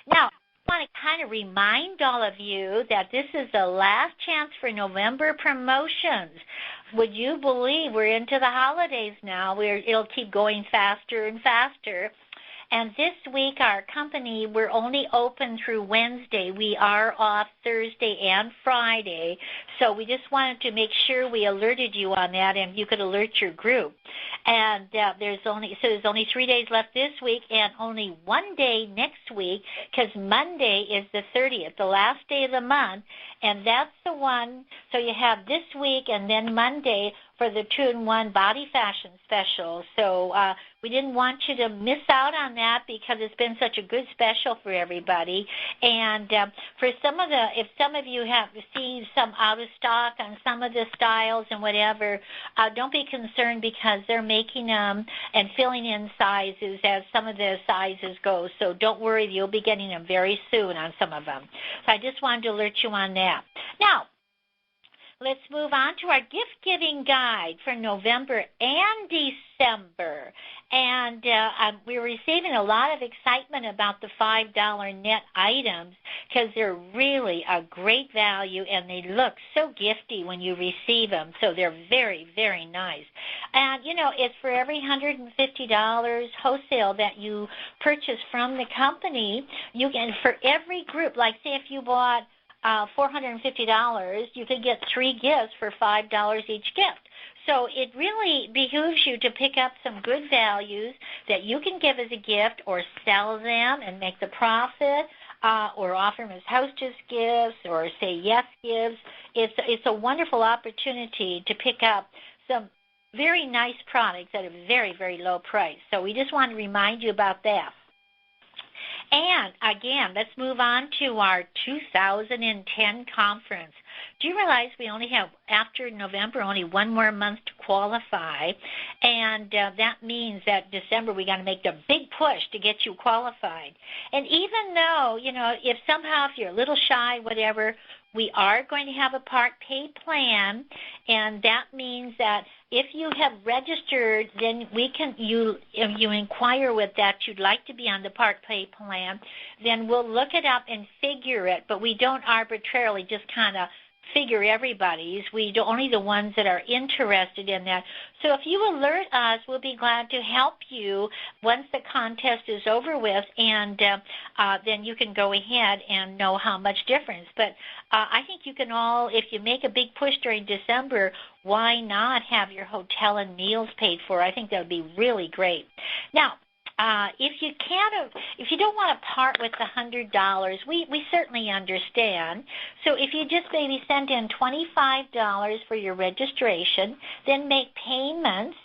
Now, I want to kind of remind all of you that this is the last chance for November promotions. Would you believe we're into the holidays now? It'll keep going faster and faster. And this week, our company, we're only open through Wednesday. We are off Thursday and Friday. So we just wanted to make sure we alerted you on that, and you could alert your group. And there's only 3 days left this week, and only 1 day next week, because Monday is the 30th, the last day of the month, and that's the one. So you have this week and then Monday for the 2-in-1 body fashion special. So we didn't want you to miss out on that because it's been such a good special for everybody. And for if some of you have received some out of stock on some of the styles and whatever, don't be concerned because they're making them and filling in sizes as some of the sizes go. So don't worry, you'll be getting them very soon on some of them. So I just wanted to alert you on that. Now, let's move on to our gift-giving guide for November and December. And we're receiving a lot of excitement about the $5 net items because they're really a great value and they look so gifty when you receive them. So they're very, very nice. And, it's for every $150 wholesale that you purchase from the company, you can, for every group, like say if you bought $450, you could get 3 gifts for $5 each gift. So it really behooves you to pick up some good values that you can give as a gift or sell them and make the profit or offer them as hostess gifts or say yes gifts. It's a wonderful opportunity to pick up some very nice products at a very, very low price. So we just want to remind you about that. And, again, let's move on to our 2010 conference. Do you realize we only have, after November, only 1 more month to qualify? And that means that December we got to make the big push to get you qualified. And even though, if you're a little shy, whatever, we are going to have a part pay plan, and that means that if you have registered, then you inquire with that you'd like to be on the part pay plan, then we'll look it up and figure it, but we don't arbitrarily just kind of figure everybody's. We do only the ones that are interested in that. So if you alert us, we'll be glad to help you once the contest is over with, and then you can go ahead and know how much difference. But I think you can all, if you make a big push during December, why not have your hotel and meals paid for? I think that would be really great. Now, if you don't want to part with the $100, we certainly understand. So if you just maybe send in $25 for your registration, then make payments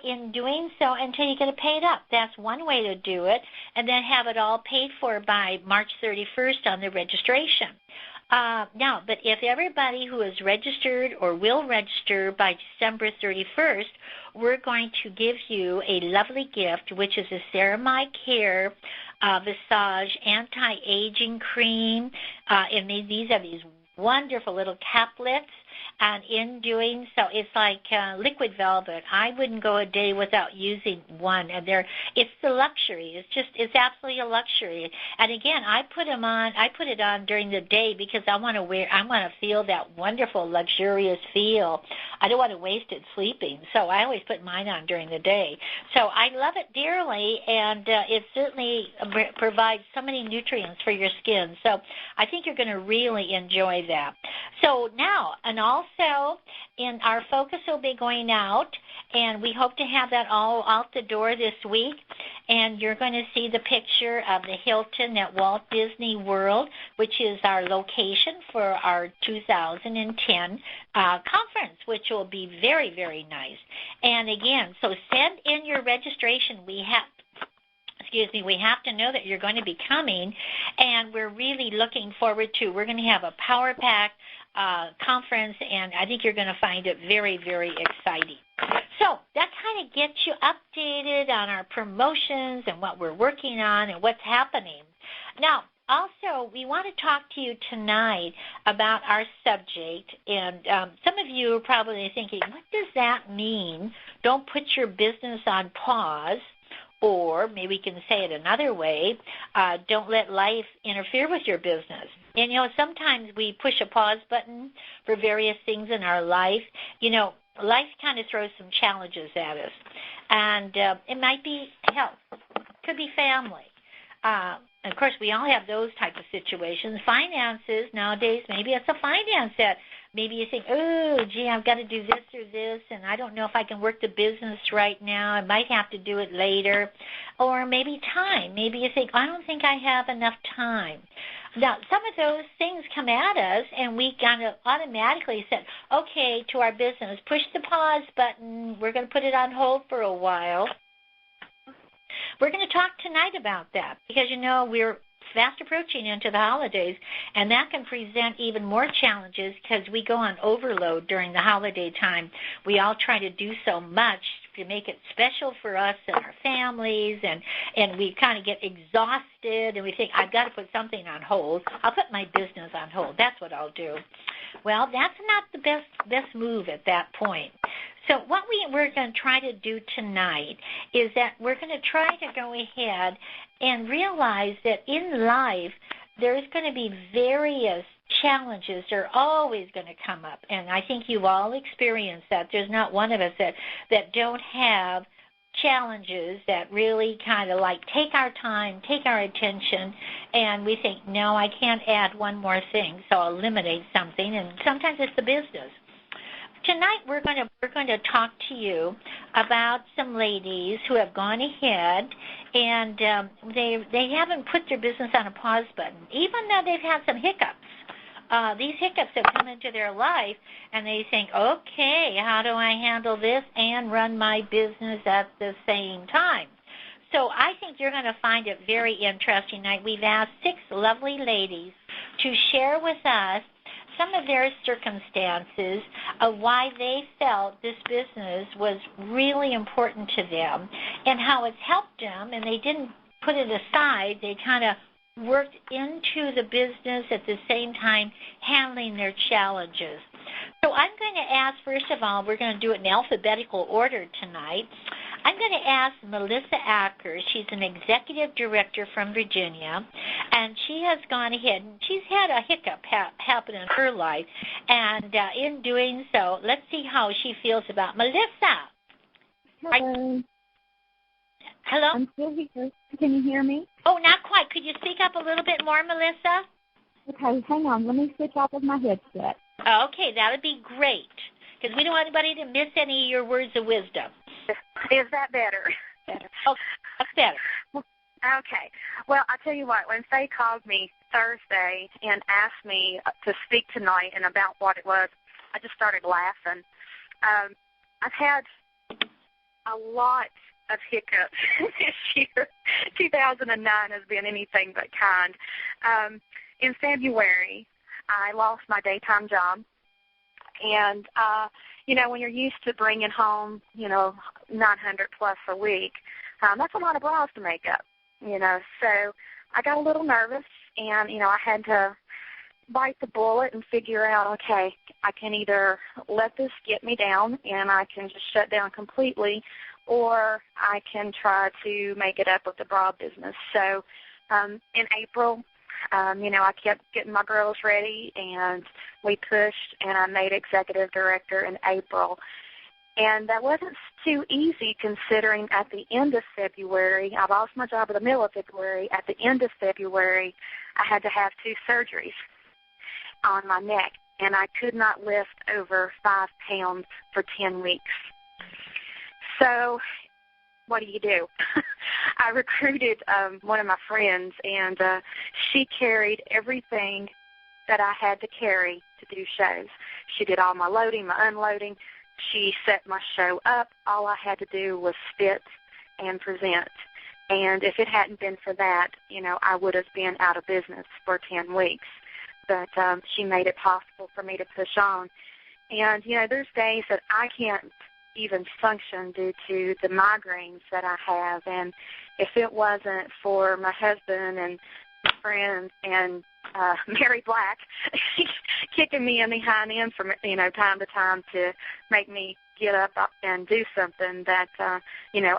in doing so until you get it paid up. That's one way to do it, and then have it all paid for by March 31st on the registration. Now, but if everybody who is registered or will register by December 31st, we're going to give you a lovely gift, which is a Ceramide Care Visage Anti-Aging Cream. And these are these wonderful little caplets. And in doing so, it's like liquid velvet. I wouldn't go a day without using one. And it's the luxury. It's absolutely a luxury. And again, I put it on during the day because I want to feel that wonderful, luxurious feel. I don't want to waste it sleeping. So I always put mine on during the day. So I love it dearly, and it certainly provides so many nutrients for your skin. So I think you're going to really enjoy that. So now, and also, in our focus will be going out, and we hope to have that all out the door this week. And you're going to see the picture of the Hilton at Walt Disney World, which is our location for our 2010 conference, which will be very, very nice. And again, so send in your registration. We have to know that you're going to be coming, and we're really looking forward to. We're going to have a power-packed conference, and I think you're going to find it very, very exciting. So that kind of gets you updated on our promotions and what we're working on and what's happening. Now, also, we want to talk to you tonight about our subject, and some of you are probably thinking, what does that mean? Don't put your business on pause. Or maybe we can say it another way, don't let life interfere with your business. And, sometimes we push a pause button for various things in our life. Life kind of throws some challenges at us. And it might be health. Could be family. Of course, we all have those type of situations. Finances, nowadays, maybe it's a finance that maybe you think, oh, gee, I've got to do this or this, and I don't know if I can work the business right now. I might have to do it later. Or maybe time. Maybe you think, I don't think I have enough time. Now, some of those things come at us, and we kind of automatically said, okay, to our business, push the pause button. We're going to put it on hold for a while. We're going to talk tonight about that because, we're fast approaching into the holidays, and that can present even more challenges because we go on overload during the holiday time. We all try to do so much to make it special for us and our families, and we kind of get exhausted, and we think, I've got to put something on hold. I'll put my business on hold. That's what I'll do. Well, that's not the best move at that point. So what we're going to try to do tonight is that we're going to try to go ahead and realize that in life there's going to be various challenges. They're always going to come up, and I think you've all experienced that. There's not one of us that don't have challenges that really kind of like take our time, take our attention, and we think, no, I can't add one more thing, so I'll eliminate something, and sometimes it's the business. Tonight we're going to talk to you about some ladies who have gone ahead and they haven't put their business on a pause button, even though they've had some hiccups. These hiccups have come into their life, and they think, okay, how do I handle this and run my business at the same time? So I think you're going to find it very interesting tonight. We've asked 6 lovely ladies to share with us some of their circumstances of why they felt this business was really important to them and how it's helped them, and they didn't put it aside. They kind of worked into the business at the same time handling their challenges. So I'm going to ask, first of all, we're going to do it in alphabetical order tonight. I'm going to ask Melissa Acker. She's an executive director from Virginia, and she has gone ahead, and she's had a hiccup happen in her life, and in doing so, let's see how she feels about Melissa. Hello. Hello? I'm still here. Can you hear me? Oh, not quite. Could you speak up a little bit more, Melissa? Okay, hang on. Let me switch off of my headset. Okay, that would be great, because we don't want anybody to miss any of your words of wisdom. Is that better? Oh, that's better. Okay. Well, I tell you what, when Faye called me Thursday and asked me to speak tonight and about what it was, I just started laughing. I've had a lot of hiccups this year. 2009 has been anything but kind. In February, I lost my daytime job. And, when you're used to bringing home, 900 plus a week, that's a lot of bras to make up, So I got a little nervous, and, I had to bite the bullet and figure out, okay, I can either let this get me down and I can just shut down completely, or I can try to make it up with the bra business. So in April, I kept getting my girls ready, and we pushed, and I made executive director in April. And that wasn't too easy considering at the end of February, I lost my job in the middle of February. At the end of February, I had to have 2 surgeries on my neck, and I could not lift over 5 pounds for 10 weeks. So what do? I recruited one of my friends, and she carried everything that I had to carry to do shows. She did all my loading, my unloading. She set my show up. All I had to do was spit and present. And if it hadn't been for that, I would have been out of business for 10 weeks. But she made it possible for me to push on. And, there's days that I can't even function due to the migraines that I have. And if it wasn't for my husband and my friends and Mary Black kicking me in the hind end from time to time to make me get up and do something that